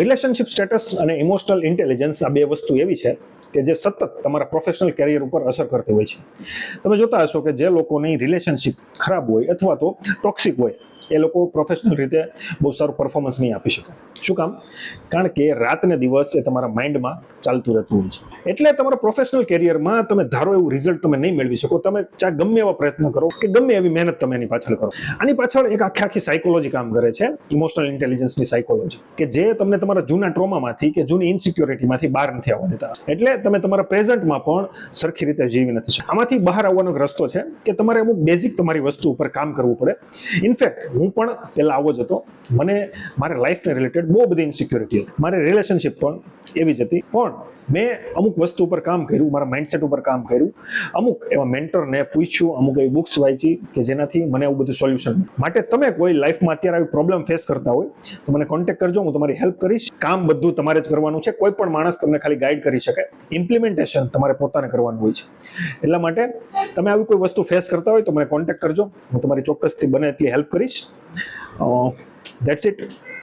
Relationship status અને emotional intelligence આ બે વસ્તુ એવી છે કે જે સતત તમારા પ્રોફેશનલ કેરિયર ઉપર અસર કરતી હોય છે. તમે જોતા હશો કે જે લોકોની રિલેશનશિપ ખરાબ હોય અથવા તો ટોક્સિક હોય એ લોકો પ્રોફેશનલ રીતે બહુ સારું પરફોર્મન્સ નહીં આપી શકે. શું કામ? કારણ કે રાત ને દિવસ એ તમારા માઇન્ડમાં ચાલતું રહેતું હોય છે. એટલે તમારા પ્રોફેશનલ કેરિયરમાં તમે ધારો એવું રિઝલ્ટ તમે નહીં મેળવી શકો. તમે ચાહે ગમે એવા પ્રયત્ન કરો કે ગમે એવી મહેનત તમે એની પાછળ કરો. આની પાછળ એક આખી સાયકોલોજી કામ કરે છે, ઇમોશનલ ઇન્ટેલિજન્સની સાયકોલોજી, કે જે તમને તમારા જૂના ટ્રોમામાંથી કે જૂની ઇન્સિક્યોરિટીમાંથી બહાર નથી આવવા દેતા. એટલે તમે તમારા પ્રેઝન્ટમાં પણ સરખી રીતે જીવી નથી શકતા. આમાંથી બહાર આવવાનો રસ્તો છે કે તમારે અમુક બેઝિક તમારી વસ્તુ ઉપર કામ કરવું પડે. ઇનફેક્ટ હું પણ પહેલા આવો જ હતો. મને મારા લાઈફને રિલેટેડ બહુ બધી ઇન્સિક્યોરિટી હતી. મારી રિલેશનશિપ પણ એવી જ હતી. પણ મેં અમુક વસ્તુ ઉપર કામ કર્યું, મારા માઇન્ડસેટ ઉપર કામ કર્યું, અમુક એવા મેન્ટરને પૂછ્યું, અમુક એવી બુક્સ વાંચી કે જેનાથી મને એવું બધું સોલ્યુશન. માટે તમે કોઈ લાઈફમાં અત્યારે આવી પ્રોબ્લેમ ફેસ કરતા હોય તો મને કોન્ટેક્ટ કરજો, હું તમારી હેલ્પ કરીશ. કામ બધું તમારે જ કરવાનું છે. કોઈ પણ માણસ તમને ખાલી ગાઈડ કરી શકે, ઇમ્પ્લિમેન્ટેશન તમારે પોતાને કરવાનું હોય છે. એટલા માટે તમે આવી કોઈ વસ્તુ ફેસ કરતા હોય તો મને કોન્ટેક્ટ કરજો, હું તમારી ચોક્કસથી બને એટલી હેલ્પ કરીશ. That's it.